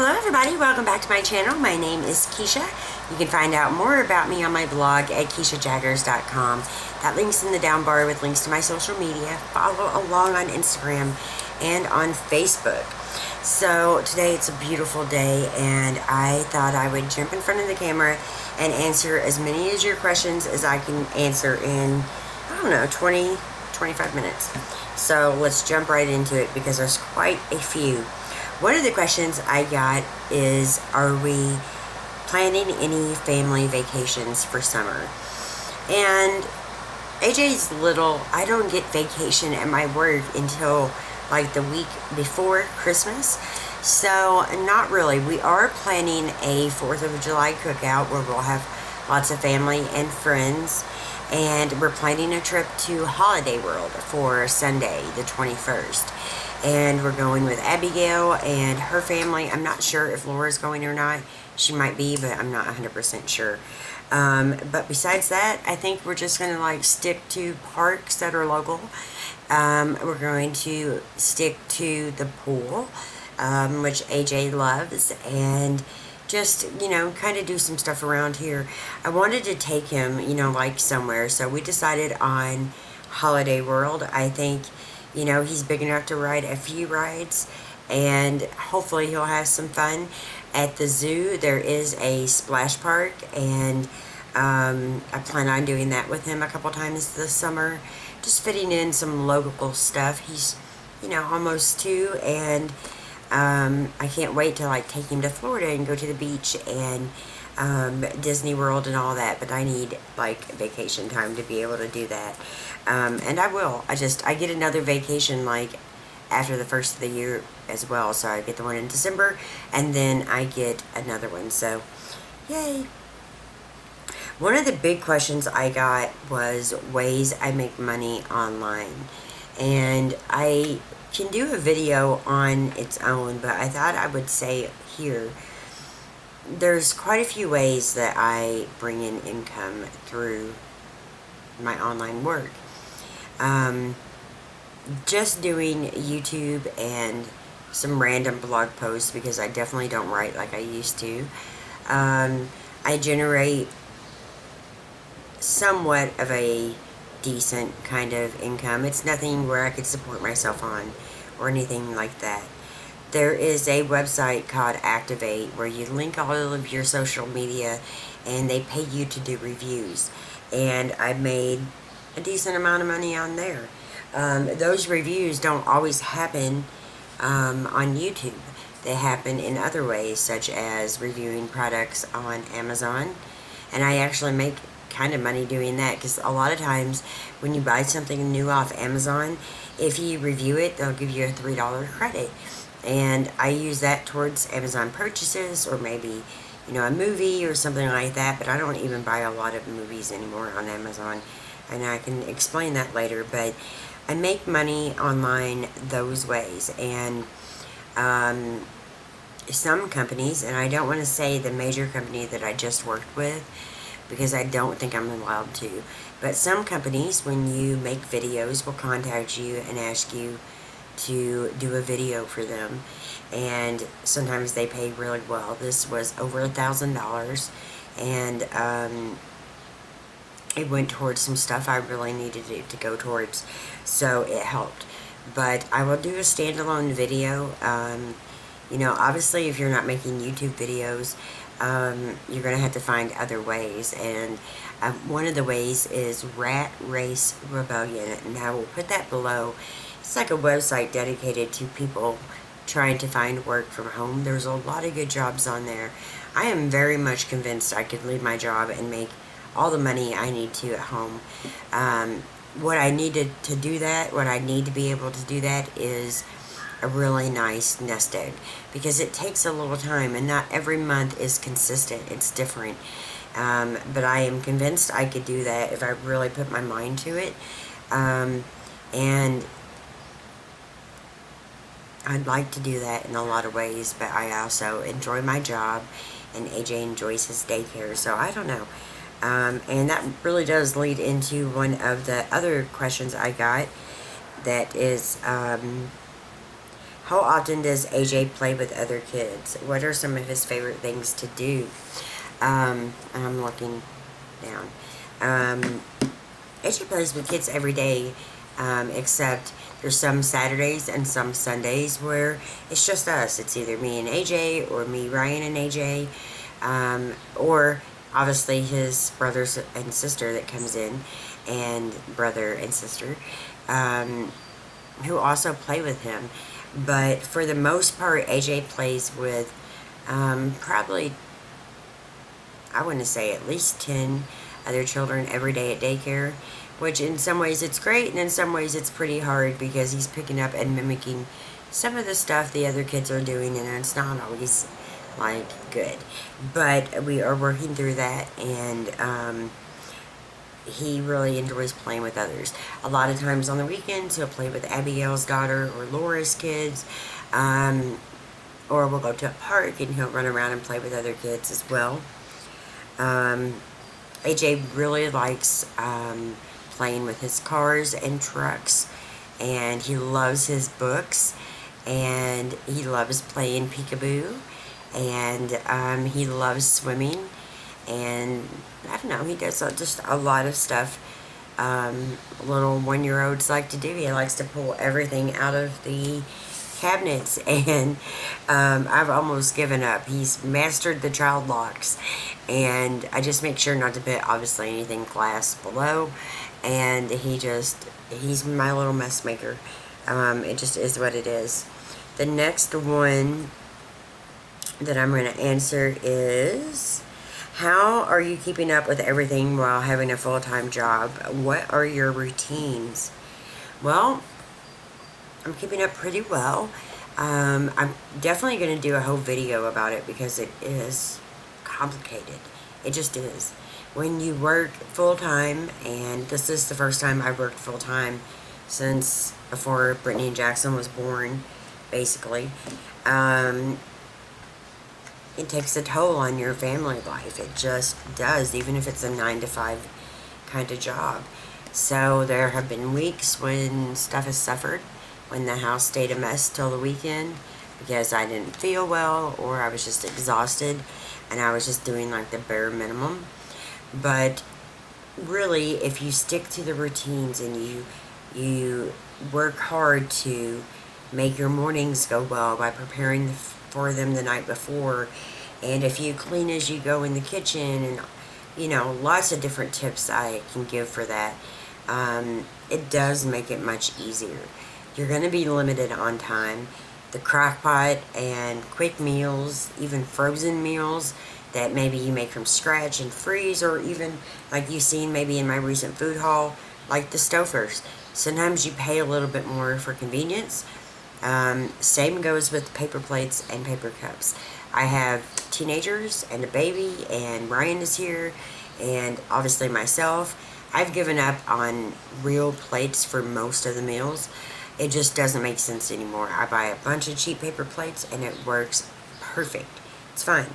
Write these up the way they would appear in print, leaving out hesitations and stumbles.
Hello everybody, welcome back to my channel. My name is Kisha. You can find out more about me on my blog at KishaJaggers.com. That link's in the down bar with links to my social media. Follow along on Instagram and on Facebook. So today it's a beautiful day and I thought I would jump in front of the camera and answer as many of your questions as I can answer in, I don't know, 20, 25 minutes. So let's jump right into it because there's quite a few. One of the questions I got is, are we planning any family vacations for summer? And AJ's little, I don't get vacation at my work until like the week before Christmas. So not really. We are planning a 4th of July cookout where we'll have lots of family and friends. And we're planning a trip to Holiday World for Sunday, the 21st. And we're going with Abigail and her family. I'm not sure if Laura's going or not. She might be, but I'm not 100% sure. But besides that, I think we're just going to like stick to parks that are local. We're going to stick to the pool, which AJ loves, and just, you know, kind of do some stuff around here. I wanted to take him, you know, like somewhere, so we decided on Holiday World. I think, you know, he's big enough to ride a few rides, and hopefully he'll have some fun. At the zoo, there is a splash park, and I plan on doing that with him a couple times this summer, just fitting in some local stuff. He's, you know, almost 2, and I can't wait to like take him to Florida and go to the beach and Disney World and all that, but I need like vacation time to be able to do that. And I will. I get another vacation like after the first of the year as well. So I get the one in December and then I get another one. So yay. One of the big questions I got was ways I make money online. And I can do a video on its own, but I thought I would say here, there's quite a few ways that I bring in income through my online work. Just doing YouTube and some random blog posts, because I definitely don't write like I used to. I generate somewhat of a decent kind of income. It's nothing where I could support myself on or anything like that. There is a website called Activate where you link all of your social media and they pay you to do reviews. And I made a decent amount of money on there. Those reviews don't always happen on YouTube. They happen in other ways, such as reviewing products on Amazon. And I actually make kind of money doing that, because a lot of times when you buy something new off Amazon, if you review it, they'll give you a $3 credit. And I use that towards Amazon purchases, or maybe, you know, a movie or something like that. But I don't even buy a lot of movies anymore on Amazon, and I can explain that later. But I make money online those ways. And some companies, and I don't want to say the major company that I just worked with, because I don't think I'm allowed to, but some companies, when you make videos, will contact you and ask you to do a video for them, and sometimes they pay really well. This was over $1,000, and it went towards some stuff I really needed it to go towards, so it helped. But I will do a standalone video. You know, obviously if you're not making YouTube videos, you're going to have to find other ways, and one of the ways is Rat Race Rebellion, and I will put that below. It's like a website dedicated to people trying to find work from home. There's a lot of good jobs on there. I am very much convinced I could leave my job and make all the money I need to at home. What I needed to do that, what I need to be able to do that is a really nice nest egg, because it takes a little time and not every month is consistent. It's different. But I am convinced I could do that if I really put my mind to it. And I'd like to do that in a lot of ways, but I also enjoy my job, and AJ enjoys his daycare, so I don't know. And that really does lead into one of the other questions I got, that is, How often does AJ play with other kids? What are some of his favorite things to do? I'm looking down. AJ plays with kids every day, except there's some Saturdays and some Sundays where it's just us. It's either me and AJ or me, Ryan, and AJ, or obviously his brothers and sister that comes in, and brother and sister, who also play with him. But for the most part, AJ plays with probably, I want to say at least 10 other children every day at daycare, which in some ways it's great, and in some ways it's pretty hard because he's picking up and mimicking some of the stuff the other kids are doing, and it's not always like good. But we are working through that, and he really enjoys playing with others. A lot of times on the weekends he'll play with Abigail's daughter or Laura's kids, or we'll go to a park and he'll run around and play with other kids as well. AJ really likes playing with his cars and trucks, and he loves his books, and he loves playing peekaboo, and he loves swimming, and I don't know, he does just a lot of stuff little one-year-olds like to do. He likes to pull everything out of the cabinets, and I've almost given up. He's mastered the child locks, and I just make sure not to put obviously anything glass below, and he's my little mess maker. It just is what it is. The next one that I'm going to answer is, how are you keeping up with everything while having a full-time job? What are your routines? Well, I'm keeping up pretty well. I'm definitely going to do a whole video about it because it is complicated. It just is. When you work full-time, and this is the first time I've worked full-time since before Brittany and Jackson was born, basically, it takes a toll on your family life. It just does, even if it's a 9-to-5 kind of job. So there have been weeks when stuff has suffered, when the house stayed a mess till the weekend because I didn't feel well, or I was just exhausted and I was just doing like the bare minimum. But really, if you stick to the routines and you work hard to make your mornings go well by preparing for them the night before, and if you clean as you go in the kitchen, and you know, lots of different tips I can give for that, it does make it much easier. You're going to be limited on time. The crock pot and quick meals, even frozen meals that maybe you make from scratch and freeze, or even like you've seen maybe in my recent food haul, like the Stouffer's. Sometimes you pay a little bit more for convenience. Same goes with paper plates and paper cups. I have teenagers and a baby, and Ryan is here, and obviously myself. I've given up on real plates for most of the meals. It just doesn't make sense anymore. I buy a bunch of cheap paper plates and it works perfect. It's fine.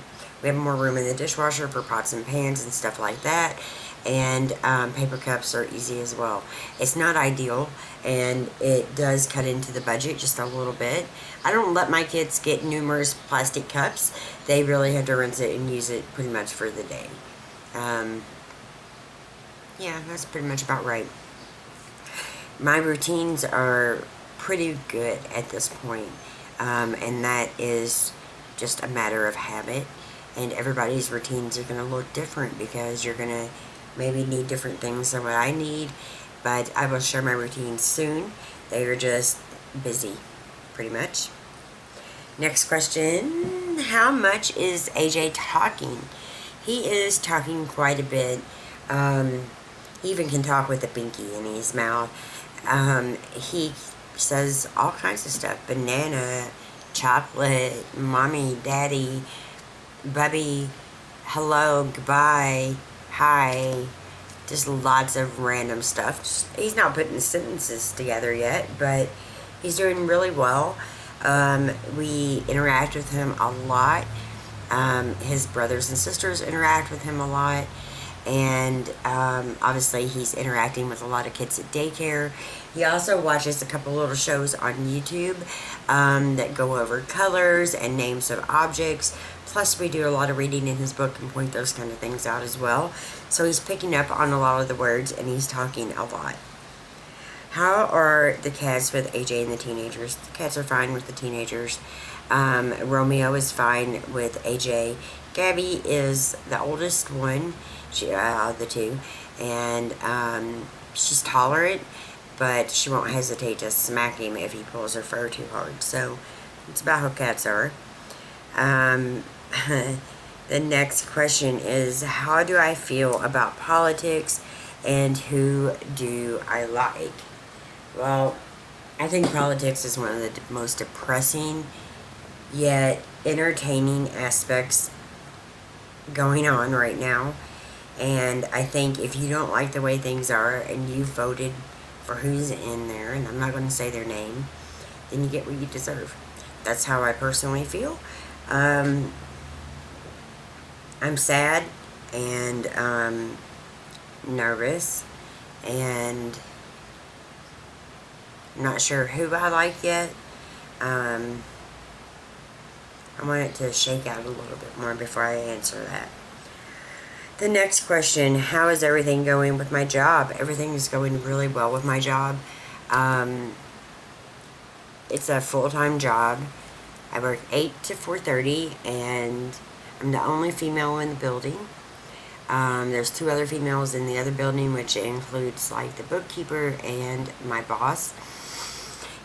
We have more room in the dishwasher for pots and pans and stuff like that, and paper cups are easy as well. It's not ideal, and it does cut into the budget just a little bit. I don't let my kids get numerous plastic cups. They really have to rinse it and use it pretty much for the day. Yeah, that's pretty much about right. My routines are pretty good at this point, and that is just a matter of habit, and everybody's routines are going to look different because you're going to maybe need different things than what I need, but I will share my routines soon. They are just busy, pretty much. Next question, how much is AJ talking? He is talking quite a bit. He even can talk with a pinky in his mouth. He says all kinds of stuff. Banana, chocolate, mommy, daddy, bubby, hello, goodbye, hi. Just lots of random stuff. He's not putting sentences together yet, but he's doing really well. We interact with him a lot. His brothers and sisters interact with him a lot. And obviously he's interacting with a lot of kids at daycare. He also watches a couple little shows on YouTube that go over colors and names of objects. Plus we do a lot of reading in his book and point those kind of things out as well. So he's picking up on a lot of the words and he's talking a lot. How are the cats with AJ and the teenagers? The cats are fine with the teenagers. Romeo is fine with AJ. Gabby is the oldest one, the two, and she's tolerant, but she won't hesitate to smack him if he pulls her fur too hard. So it's about how cats are. The next question is, how do I feel about politics and who do I like? Well, I think politics is one of the most depressing yet entertaining aspects going on right now. And I think if you don't like the way things are and you voted for who's in there, and I'm not going to say their name, then you get what you deserve. That's how I personally feel. I'm sad and nervous and not sure who I like yet. I want it to shake out a little bit more before I answer that. The next question, how is everything going with my job? Everything is going really well with my job. It's a full-time job. I work 8 to 4:30, and I'm the only female in the building. There's 2 other females in the other building, which includes like the bookkeeper and my boss.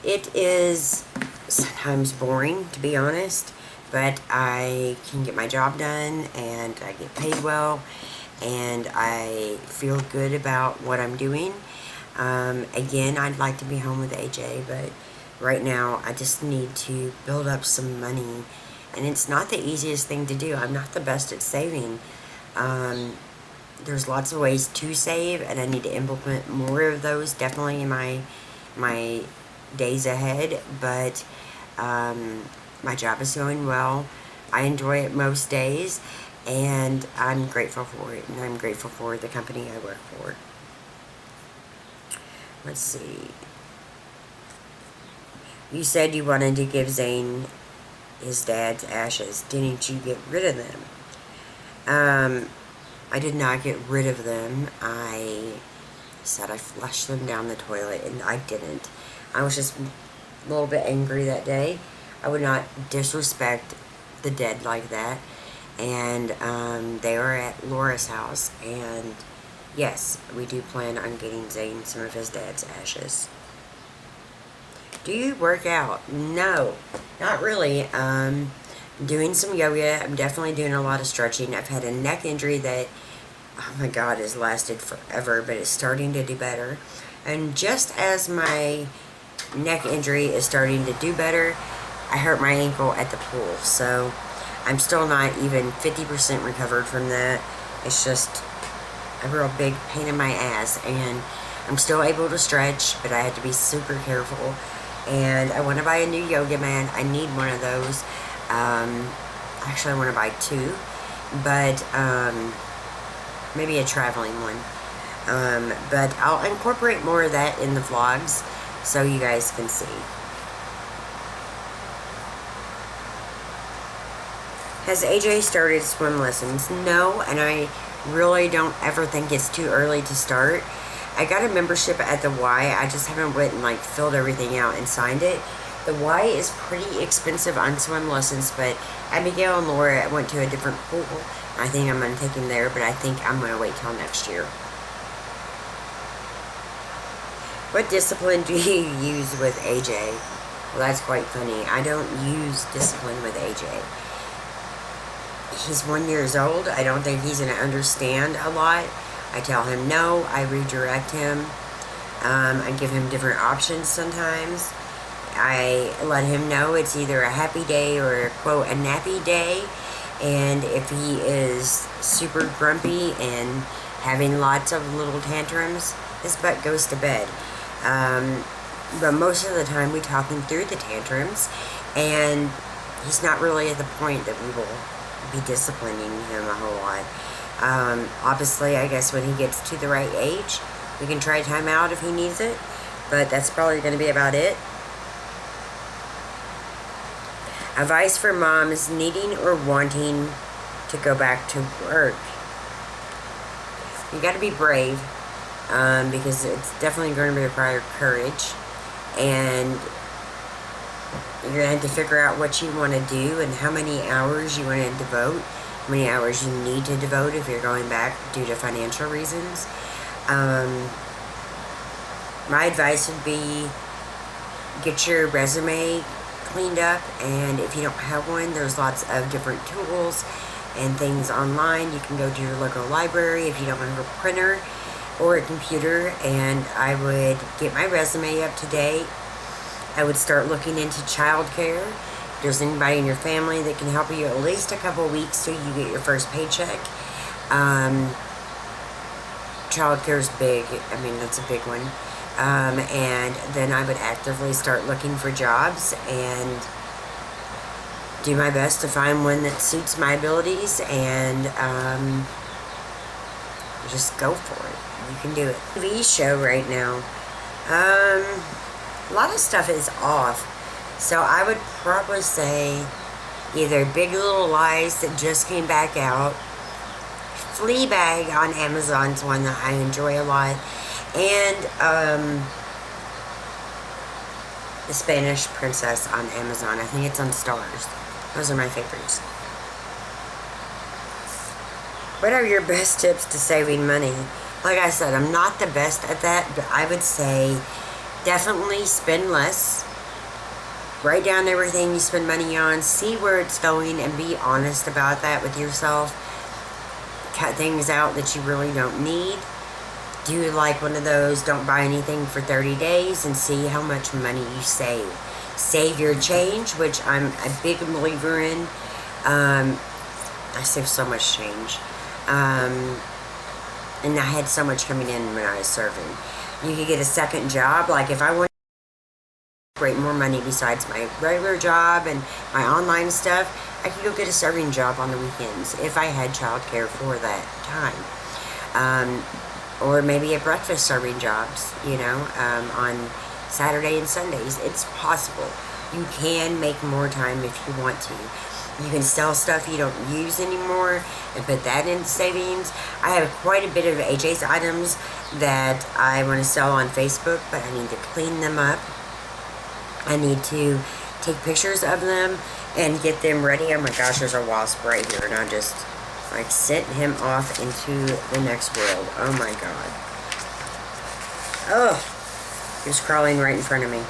It is sometimes boring, to be honest, but I can get my job done and I get paid well and I feel good about what I'm doing. Again, I'd like to be home with AJ, but right now I just need to build up some money, and it's not the easiest thing to do. I'm not the best at saving. There's lots of ways to save, and I need to implement more of those definitely in my days ahead, but my job is going well. I enjoy it most days, and I'm grateful for it, and I'm grateful for the company I work for. Let's see. You said you wanted to give Zane his dad's ashes. Didn't you get rid of them? I did not get rid of them. I said I flushed them down the toilet, and I didn't. I was just a little bit angry that day. I would not disrespect the dead like that. And they were at Laura's house, and yes, we do plan on getting Zane some of his dad's ashes. Do you work out? No, not really. Doing some yoga. I'm definitely doing a lot of stretching. I've had a neck injury that, oh my God, has lasted forever, but it's starting to do better. And just as my neck injury is starting to do better, I hurt my ankle at the pool. So I'm still not even 50% recovered from that. It's just a real big pain in my ass, and I'm still able to stretch, but I had to be super careful. And I want to buy a new yoga mat. I need one of those. Actually, I want to buy 2, but maybe a traveling one. But I'll incorporate more of that in the vlogs so you guys can see. Has AJ started swim lessons? No, and I really don't ever think it's too early to start. I got a membership at the Y. I just haven't went and like filled everything out and signed it. The Y is pretty expensive on swim lessons, but Abigail and Laura went to a different pool. I think I'm going to take him there, but I think I'm going to wait till next year. What discipline do you use with AJ? Well, that's quite funny. I don't use discipline with AJ. He's 1 year old. I don't think he's going to understand a lot. I tell him no. I redirect him. I give him different options sometimes. I let him know it's either a happy day or, quote, a nappy day. And if he is super grumpy and having lots of little tantrums, his butt goes to bed. But most of the time we talk him through the tantrums, and he's not really at the point that we will be disciplining him a whole lot. Obviously, I guess when he gets to the right age, we can try time out if he needs it, but that's probably going to be about it. Advice for moms needing or wanting to go back to work. You got to be brave, because it's definitely going to require courage, and you're going to have to figure out what you want to do and how many hours you want to devote, how many hours you need to devote if you're going back due to financial reasons. My advice would be get your resume cleaned up, and if you don't have one, there's lots of different tools and things online. You can go to your local library if you don't have a printer or a computer, and I would get my resume up to date. I would start looking into childcare. If there's anybody in your family that can help you at least a couple weeks till you get your first paycheck. Childcare is big. I mean, that's a big one. And then I would actively start looking for jobs and do my best to find one that suits my abilities, and just go for it. You can do it. TV show right now. A lot of stuff is off. So I would probably say either Big Little Lies that just came back out. Fleabag on Amazon's one that I enjoy a lot. And The Spanish Princess on Amazon. I think it's on Stars. Those are my favorites. What are your best tips to saving money? Like I said, I'm not the best at that, but I would say definitely spend less. Write down everything you spend money on. See where it's going and be honest about that with yourself. Cut things out that you really don't need. Do like one of those, don't buy anything for 30 days and see how much money you save. Save your change, which I'm a big believer in. I saved so much change. And I had so much coming in when I was serving. You could get a second job. Like if I wanted to create more money besides my regular job and my online stuff, I could go get a serving job on the weekends if I had childcare for that time. Or maybe a breakfast serving jobs, on Saturday and Sundays. It's possible. You can make more time if you want to. You can sell stuff you don't use anymore and put that in savings. I have quite a bit of AJ's items that I want to sell on Facebook, but I need to clean them up. I need to take pictures of them and get them ready. Oh my gosh, there's a wasp right here, and I just sent him off into the next world. Oh my god. Oh, he was crawling right in front of me.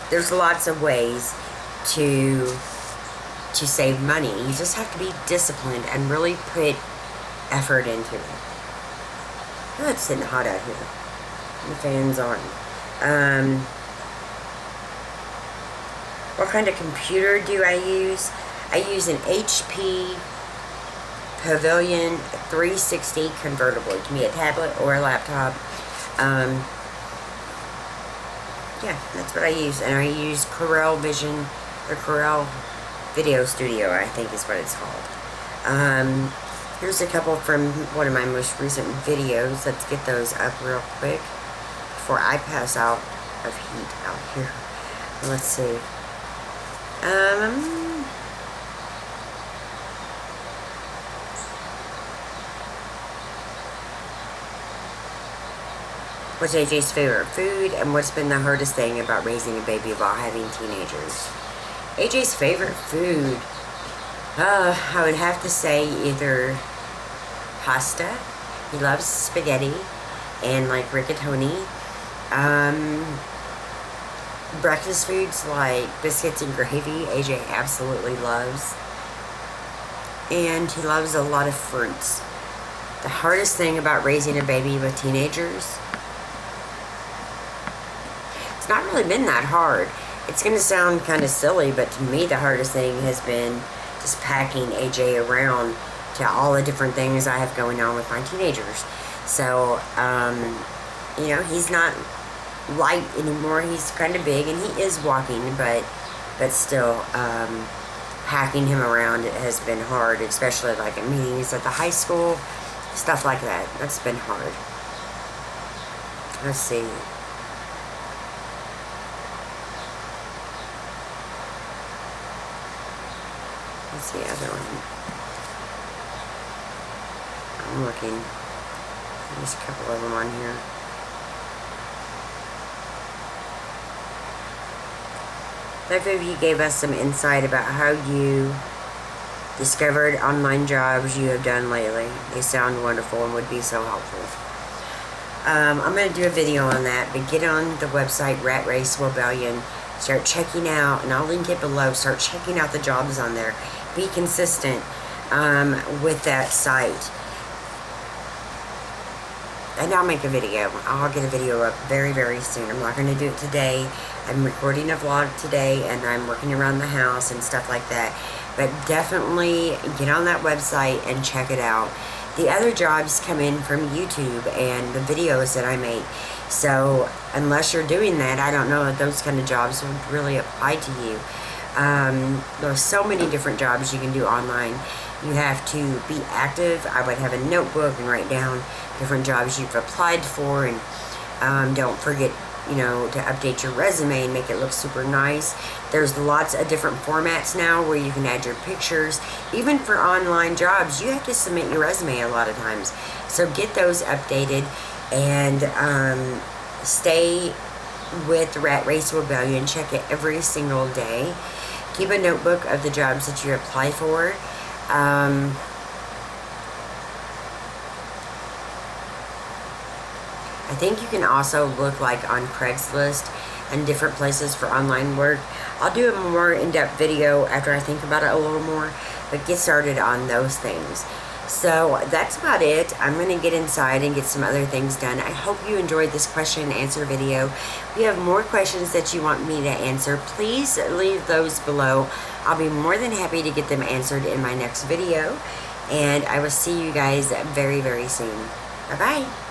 There's lots of ways to save money. You just have to be disciplined and really put effort into it. Oh, it's getting hot out here. The fan's on. What kind of computer do I use? I use an HP Pavilion 360 convertible. It can be a tablet or a laptop. Yeah, that's what I use. And I use Corel Vision, or Corel Video Studio, I think is what it's called. Here's a couple from one of my most recent videos. Let's get those up real quick before I pass out of heat out here. Let's see. What's AJ's favorite food, and what's been the hardest thing about raising a baby while having teenagers? AJ's favorite food, I would have to say either pasta. He loves spaghetti and rigatoni. Breakfast foods like biscuits and gravy, AJ absolutely loves. And he loves a lot of fruits. The hardest thing about raising a baby with teenagers, it's not really been that hard. It's going to sound kind of silly, but to me the hardest thing has been just packing AJ around to all the different things I have going on with my teenagers. So, he's not light anymore. He's kind of big, and he is walking, but still, packing him around has been hard, especially like at meetings at the high school, stuff like that. That's been hard. Let's see. What's the other one? I'm looking. There's a couple of them on here. Both of you gave us some insight about how you discovered online jobs you have done lately. They sound wonderful and would be so helpful. I'm going to do a video on that, but get on the website Rat Race Rebellion. Start checking out, and I'll link it below. Start checking out the jobs on there. Be consistent with that site. And I'll make a video. I'll get a video up very, very soon. I'm not going to do it today. I'm recording a vlog today, and I'm working around the house and stuff like that. But definitely get on that website and check it out. The other jobs come in from YouTube and the videos that I make. So unless you're doing that, I don't know if those kind of jobs would really apply to you. There's so many different jobs you can do online. You have to be active. I would have a notebook and write down different jobs you've applied for, and don't forget, you know, to update your resume and make it look super nice. There's lots of different formats now where you can add your pictures. Even for online jobs, you have to submit your resume a lot of times. So get those updated, and stay with Rat Race Rebellion. Check it every single day. Keep a notebook of the jobs that you apply for. I think you can also look like on Craigslist and different places for online work. I'll do a more in-depth video after I think about it a little more, but get started on those things. So that's about it. I'm going to get inside and get some other things done. I hope you enjoyed this question and answer video. If you have more questions that you want me to answer, please leave those below. I'll be more than happy to get them answered in my next video. And I will see you guys very, very soon. Bye-bye.